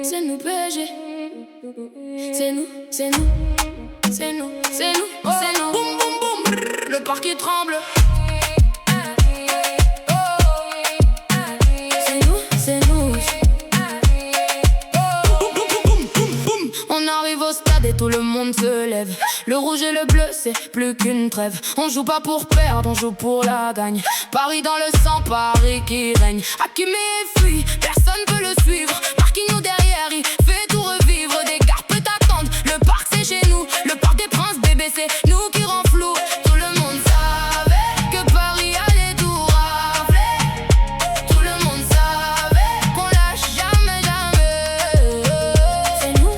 C'est nous PSG. C'est nous, c'est nous. C'est nous, c'est nous, c'est nous. Boum boum boum. Le parquet tremble. C'est nous, c'est nous. On arrive au stade et tout le monde se lève. Le rouge et le bleu, c'est plus qu'une trêve. On joue pas pour perdre, on joue pour la gagne. Paris dans le sang, Paris qui règne. Hakimi fuit, personne peut le suivre. Marquinhos derrière, il fait tout revivre. Des gars peut attendre, le parc c'est chez nous. Le parc des princes, bébé, c'est nous qui rend flou. Tout le monde savait que Paris allait tout rafler. Tout le monde savait qu'on lâche jamais, jamais. C'est nous,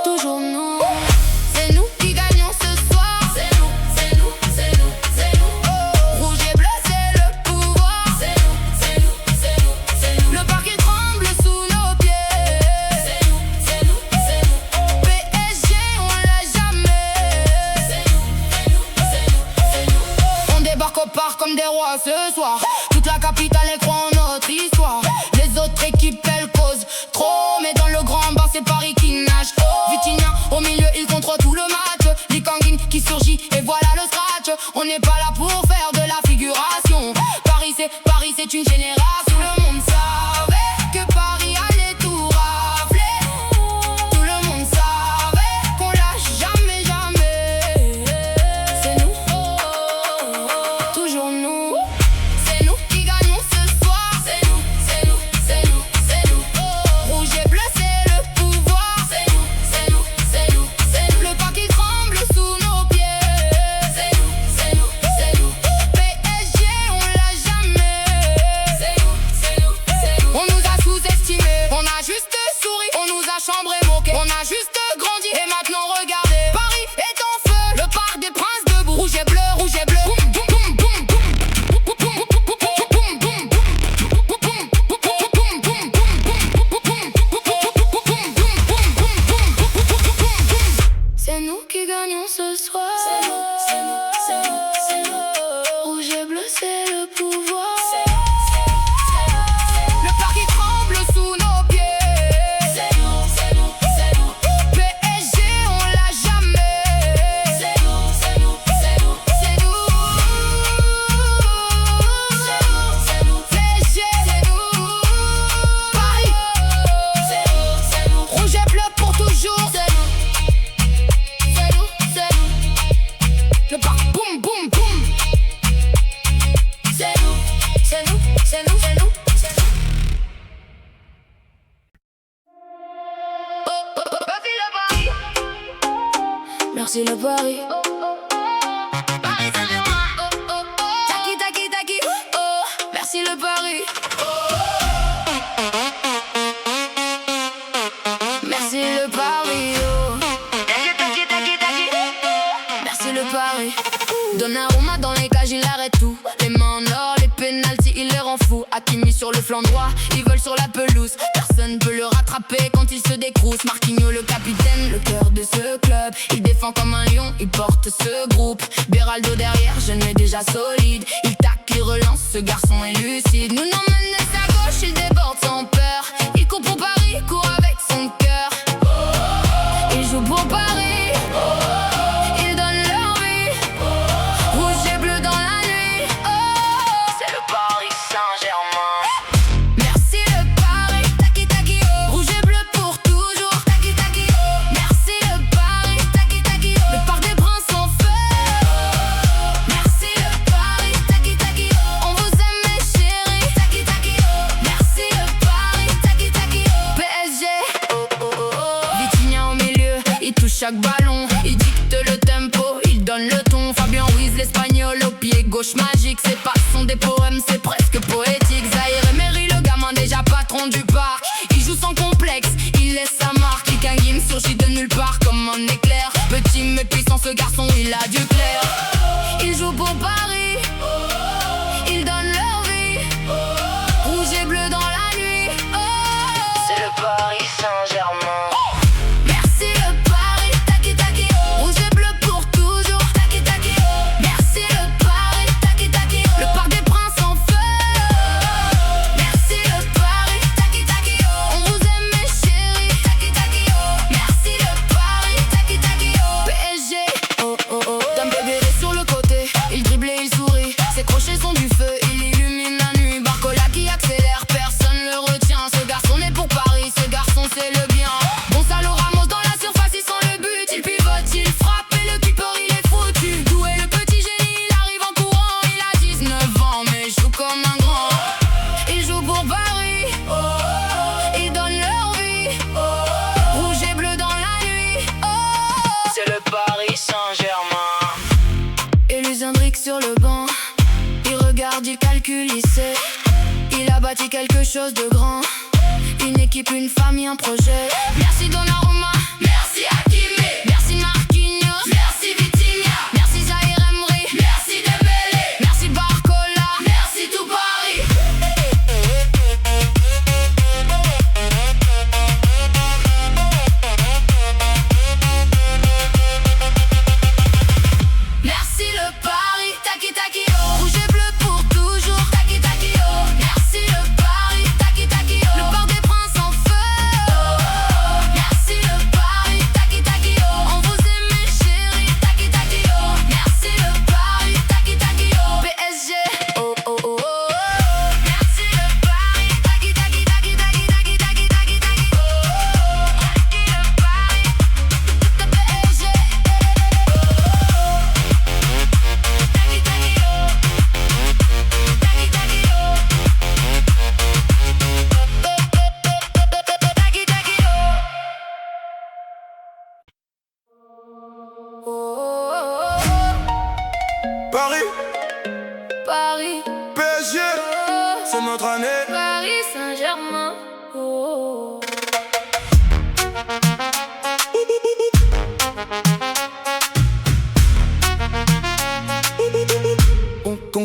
toujours nous. C'est nous qui gagnons ce soir. C'est nous, c'est nous, c'est nous, c'est nous. Rouge et bleu, c'est le pouvoir. C'est nous, c'est nous, c'est nous, c'est nous. Le parquet tremble sous nos pieds. C'est nous, c'est nous, c'est nous. PSG, on l'a jamais. C'est nous, c'est nous, c'est nous, c'est nous. On débarque au parc comme des rois ce soir. Toute la capitale, elle croit en notre histoire. Les autres équipes, elles causent trop. Mais dans le grand bain, c'est Paris qui nage. Vitinha au milieu, il contrôle tout le match. Likanguin qui surgit et voilà le scratch. On n'est pas là pour faire de la figuration. Paris, c'est une génération. Tout le monde savait que Paris allait tout rafler. Tout le monde savait qu'on lâche jamais, jamais. C'est nous, toujours nous. C'est nous qui gagnons ce soir. C'est nous, c'est nous, c'est nous, c'est nous. Rouge et bleu, c'est le pouvoir. C'est nous, c'est nous, c'est nous, c'est nous. Le parquet tremble sous nos pieds. C'est nous, c'est nous, c'est nous. PSG, on l'a jamais. C'est nous, c'est nous, c'est nous. On nous a sous-estimés, on a juste souri. On nous a chambrés, moqués, on a juste grandi. Et maintenant regardez, Paris est en feu. Le parc des princes debout. Rouge et bleu, rouge et bleu. Boum, boum, boum, boum, boum. C'est nous qui gagnons ce soir. C'est nous, c'est nous, c'est nous, c'est nous. Rouge et bleu, c'est le pouvoir. Le parquet tremble sous nos pieds. C'est nous, c'est nous, c'est nous. PSG, on l'a jamais. C'est nous, c'est nous, c'est nous, c'est nous. C'est nous, PSG, c'est nous. Paris, c'est nous. Rouge et bleu pour toujours. C'est nous, c'est nous, c'est nous. Le parc boum, boum, boum. C'est nous, c'est nous, c'est nous, c'est nous, c'est nous. Merci le Paris. Paris Saint-Germain. Taki, taki, taki. Merci le Paris. Merci le Paris. Taki, taki, taki, taki. Merci le Paris. Donnarumma dans les cages, il arrête tout. Les mains en or, les pénaltys, il les rend fous. Hakimi sur le flanc droit, il vole sur la pelouse. Personne peut le rattraper quand il se décrousse. Marquinhos le capitaine, le cœur de ce club. Il défend comme un lion, il porte ce groupe. Beraldo derrière, jeune mais déjà solide. Il tacle, il relance, ce garçon est lucide. Nous emmène de sa gauche, il déborde sans peur. Il court pour Paris, il court avec son cœur. Il joue pour Paris. Ils donnent leur vie. Rouge et bleu dans la nuit. C'est le Paris Saint-Germain. Merci le Paris. Taki taki oh. Rouge et bleu pour toujours. Taki taki oh. Merci le Paris. Taki taki oh. Le parc des princes en feu. Merci le Paris. Taki taki oh. On vous aime mes chéris. Taki taki oh. Merci le Paris. Taki taki oh. PSG. Oh oh oh oh. Vitinha au milieu, il touche chaque ballon. Il dicte le tempo, il donne le ton. Fabien Ruiz, l'espagnol au pied gauche magique. Ses passes sont des poèmes, c'est presque poétique. Zahir Emery, le gamin déjà patron du parc. Il joue sans complexe, il laisse sa marque. Likanguin surgit de nulle part comme un éclair. Petit mais puissant, ce garçon, il a du clair. Il joue pour Paris. Ils donnent leur vie. Rouge et bleu dans la nuit. C'est le Paris Saint-Germain. Merci le Paris. Taki taki oh. Rouge et bleu pour toujours. Taki taki oh. Merci le Paris. Taki taki oh. Le parc des princes en feu. Merci le Paris. Taki pour Paris. Ils donnent leur vie. Rouge et bleu dans la nuit. C'est le Paris Saint-Germain. Et les Hendrix sur le banc. Il regarde, il calcule, il sait. Il a bâti quelque chose de grand. Une équipe, une famille, un projet. Merci Donnarumma, merci Hakimi, merci Marquinhos, merci Vitinha, merci Zaïre Emery, merci Dembélé, merci Barcola, merci tout Paris. Merci le Paris, taki taki oh. Rouge et bleu pour toujours, taki taki oh. Merci le Paris, taki taki oh. Le Parc des Princes en feu. Merci le Paris, taki taki oh. On vous aime mes chéris, taki taki oh. Merci le Paris, taki taki oh. PSG, oh oh oh oh. Merci le Paris, taki taki taki taki taki taki taki taki oh. Taki le Paris, le PSG. Paris, Paris, PSG, c'est notre année. Paris Saint-Germain. Oh.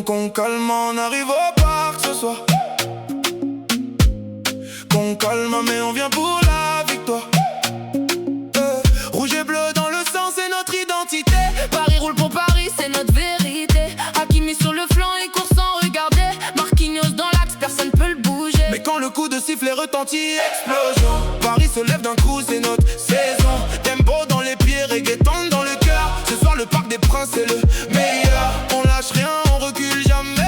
Qu'on calme, on arrive au parc ce soir. Qu'on calme, mais on vient pour la victoire. Rouge et bleu dans le sang, c'est notre identité. Paris roule pour Paris, c'est notre vérité. Hakimi sur le flanc, il court sans regarder. Marquinhos dans l'axe, personne peut le bouger. Mais quand le coup de sifflet retentit, explosion. Paris se lève d'un coup, c'est notre saison. Tempo dans les pieds, reggaeton dans le cœur. Ce soir le Parc des Princes est le meilleur. On lâche rien, on recule jamais.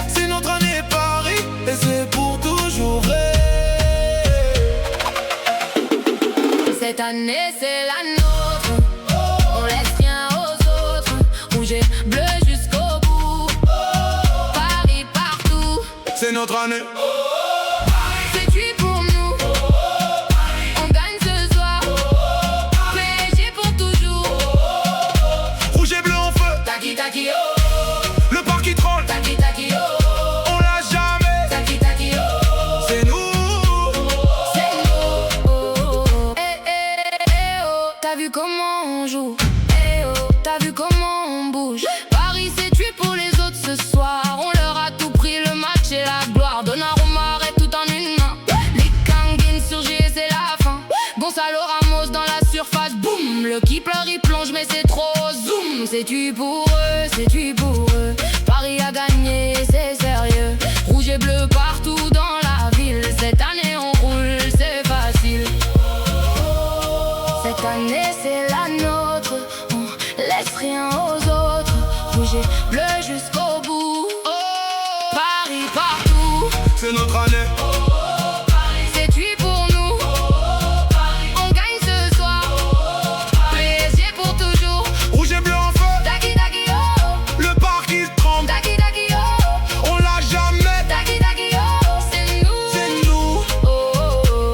C'est notre année Paris, et c'est pour toujours vrai. Cette année c'est la nôtre. On laisse rien aux autres. Rouge et bleu jusqu'au bout. Paris partout. C'est notre année. C'est cuit pour nous. On gagne ce soir. PSG pour toujours. Rouge et bleu en feu, Taki taki oh. le parc qui troll. Taki taki oh. On lâche jamais, Taki taki oh. c'est nous. C'est nous. Oh, oh, oh. Eh, eh, eh, oh. T'as vu comment on joue? Eh oh. T'as vu comment on bouge? Paris s'est tué pour les autres ce soir. On leur a tout pris, le match et la gloire. Donnarumma arrête tout en une main. Les Kanguin surgissent et c'est la fin. Gonzalo Ramos dans la surface, boum. Le qui pleure il plonge mais c'est trop zoom. C'est tu pour eux, c'est tu pour eux. Paris a gagné, c'est sérieux. Rouge et bleu partout dans la ville. Cette année on roule, c'est facile. Cette année c'est la nôtre. On laisse rien aux autres. Rouge et bleu jusqu'au bout. Paris partout. C'est notre année. C'est tué pour nous. On gagne ce soir. PSG pour toujours. Rouge et bleu en feu, Taki taki oh. le parc qui tremble. Taki taki oh. On lâche jamais, Taki taki oh. C'est nous. c'est nous. Oh, oh, oh.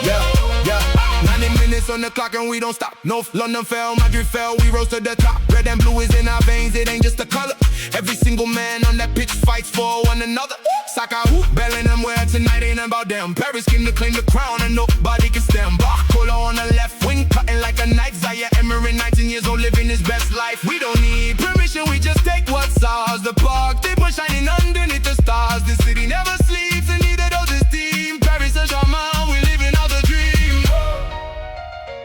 Yeah, yeah. 90 minutes on the clock and we don't stop. No, London fell, Madrid fell, we rose to the top. Red and blue is in our veins, it ain't just a color. Every single man on that pitch fights for one another. Saka, Bellingham, where tonight ain't about them. Paris came to claim the crown and nobody can stand. Barcola on the left wing, cutting like a knife. Zaire Emery, 19 years old, living his best life. We don't need permission, we just take what's ours. The park, they put shining underneath the stars. The city never sleeps and neither does this team. Paris Saint-Germain, we living out the dream.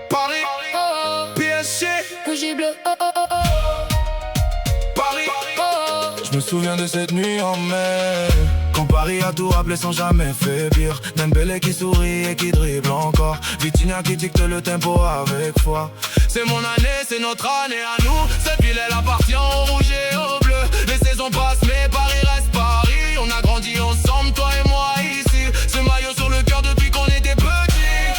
Paris, Oh, PSG, rouge et bleu. Oh, oh, oh, oh. Paris. Oh, Je me souviens de cette nuit en mai, quand Paris a tout rappelé sans jamais fait pire. Dembélé qui sourit et qui dribble encore. Vitinha qui dicte le tempo avec foi. C'est mon année, c'est notre année à nous. Cette ville elle appartient au rouge et au bleu. Les saisons passent mais Paris reste Paris. On a grandi ensemble, toi et moi ici. Ce maillot sur le cœur depuis qu'on était petits.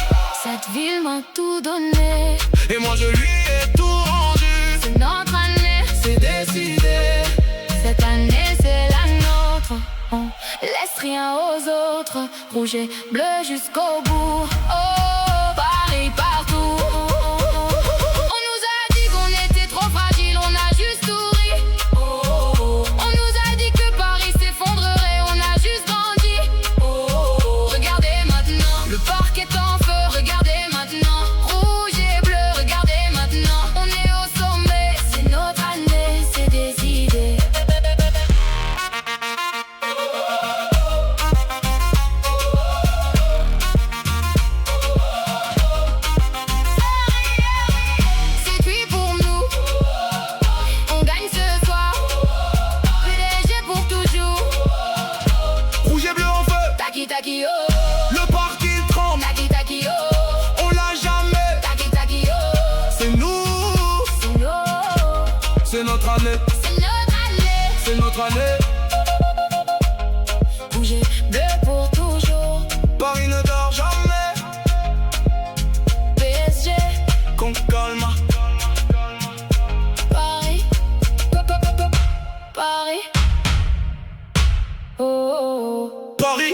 Cette ville m'a tout donné et moi je lui ai tout rendu. C'est notre année, c'est décidé. Cette année c'est la nôtre. On laisse rien aux autres. Rouge et bleu jusqu'au bout. Oh, Paris partout. On nous a dit qu'on était trop fragile, on a juste souri. On nous a dit que Paris s'effondrerait, on a juste grandi. Regardez maintenant, le parc est en feu. Regardez maintenant, rouge et bleu. Regardez maintenant, on est au sommet. C'est notre année, c'est décidé. C'est cuit pour nous, on gagne ce soir. PDG pour toujours. Rouge et bleu en feu, Taki taki oh, le parc il tremble. taki taki oh, On l'a jamais, taki taki oh. c'est nous. C'est nous, C'est notre année, c'est notre année. c'est notre année. Rouge et bleu pour toujours. Paris ne dort jamais. PSG, Con calma. Paris, Paris. Oh, oh, oh. Paris